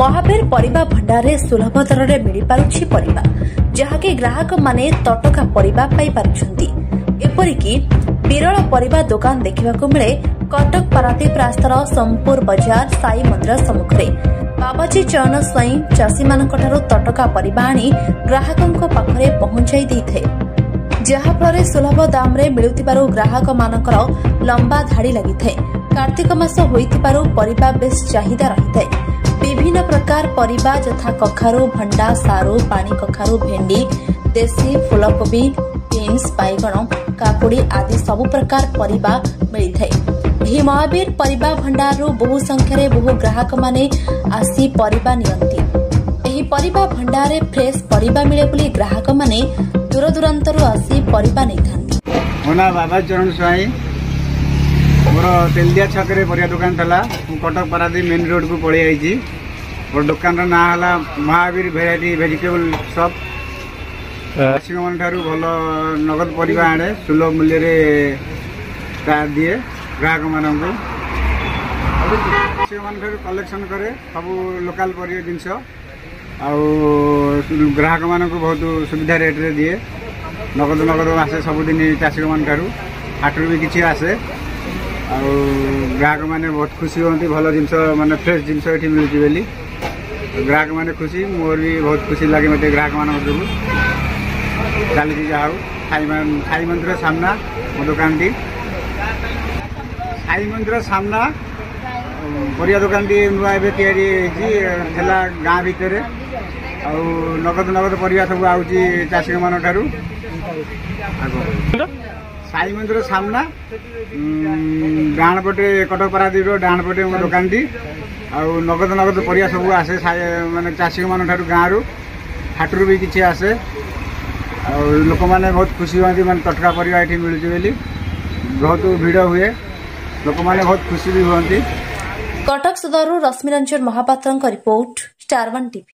महावीर परिबा भंडारे सुलभ दर में मिल पारुछि परिबा जहाँकि ग्राहक माने तटका परिबा पाई पारुछंती। एपरिकी विरल परिबा दुकान देखिबाकू मिले कटक पारादीप रास्तार सोमपुर बजार साई मंदिर सम्मुखरे बाबाजी चरण स्वाई चाषी मानकठारु तटका परिबा आनी ग्राहकंको पाखरे पहुंचाई देइथे, जहाँफଳରେ सुलभ दाम रे मिलुथिबारु ग्राहक मानकर लंबा धाड़ी लागिथे। कार्तिक मास होइथिबारु परिबा बेस चाहिदा रहिଥାଏ। विभिन्न प्रकार परिबा यथा कखारु, भंडा, सारू, पानी कखारु, भेंडी, देशी फूलकोबी, बीन्स, बैगण, काकुड़ी आदि सबु प्रकार परिबा मिलिଥାଏ। ଏହି ମହାବୀର ପରିବା ଭଣ୍ଡାରରୁ ବହୁ ସଂଖ୍ୟାରେ ବହୁ ଗ୍ରାହକ ମାନେ ଆସି ପରିବା ନିଅନ୍ତି। ଏହି ପରିବା ଭଣ୍ଡାରରେ ଫ୍ରେଶ ପରିବା ମିଳେ ବୋଲି ଗ୍ରାହକ ମାନେ ଦୂରଦୂରାନ୍ତରୁ ଆସି ପରିବା ନେଇଥାନ୍ତି। ମୋ ନାଁ ବାବାଜୀ ଚରଣ ସ୍ୱାଇଁ। ମୋର ତେଲିଆ ଛକରେ ପରିବା ଦୋକାନ ଥିଲା। ମୁଁ କଟକ ପାରାଦୀପ ମେନ୍ ରୋଡକୁ ପଳେଇ ଆଇଛି। ମୋର ଦୋକାନର ନାଁ ହେଲା ମହାବୀର ଭେରାଇଟି ଭେଜିଟେବଲ ସପ୍। ଚାଷୀଙ୍କ ଠାରୁ ଭଲ ନଗଦ ପରିବା ଆଣେ, ସୁଲଭ ମୂଲ୍ୟରେ ଦିଏ ଗ୍ରାହକ ମାନଙ୍କୁ। ଚାଷୀଙ୍କ ଠାରୁ କଲେକ୍ସନ କରେ ସବୁ ଲୋକାଲ ପରିବା ଜିନିଷ, ଆଉ ଗ୍ରାହକ ମାନଙ୍କୁ ବହୁତ ସୁବିଧା ରେଟ୍ରେ ଦିଏ। ନଗଦ ଆସେ ସବୁଦିନ ଚାଷୀଙ୍କ ଠାରୁ, ହାଟରୁ ବି କିଛି ଆସେ। ଆଉ ଗ୍ରାହକ ମାନେ ବହୁତ ଖୁସି ହୁଅନ୍ତି, ଭଲ ଜିନିଷ ମାନେ ଫ୍ରେଶ ଜିନିଷ ଏଠି ମିଳୁଛି ବୋଲି ଗ୍ରାହକ ମାନେ ଖୁସି। ମୋର ବି ବହୁତ ଖୁସି ଲାଗେ ମତେ ଗ୍ରାହକ ମାନଙ୍କ ଯୋଗୁଁ। ଚାଲିଛି ଯାହା ହଉ। ସାଇ ମନ୍ଦିର ସାମ୍ନା ମୋ ଦୋକାନଟି। ସାଇ ମନ୍ଦିର ସାମ୍ନା ପରିବା ଦୋକାନଟି ନୂଆ ଏବେ ତିଆରି ହେଇଛି, ଥିଲା ଗାଁ ଭିତରେ। ଆଉ ନଗଦ ପରିବା ସବୁ ଆଉଛି ଚାଷୀ ମାନଙ୍କ ଠାରୁ। ସାଇ ମନ୍ଦିର ସାମ୍ନା ଡାହାଣ ପଟେ କଟକ ପାରାଦୀପର ଡାହାଣ ପଟେ ମୋ ଦୋକାନଟି। ଆଉ ନଗଦ ପରିବା ସବୁ ଆସେ ମାନେ ଚାଷୀ ମାନଙ୍କ ଠାରୁ, ଗାଁରୁ ହାଟରୁ ବି କିଛି ଆସେ। ଆଉ ଲୋକମାନେ ବହୁତ ଖୁସି ହୁଅନ୍ତି, ମାନେ ତଟକା ପରିବା ଏଠି ମିଳୁଛି ବୋଲି। ବହୁତ ଭିଡ଼ ହୁଏ, ଲୋକମାନେ ବହୁତ ଖୁସି ବି ହୁଅନ୍ତି। କଟକ ସଦରରୁ ରଶ୍ମିରଞ୍ଜନ ମହାପାତ୍ରଙ୍କ ରିପୋର୍ଟ, ଷ୍ଟାର 1 ଟିଭି।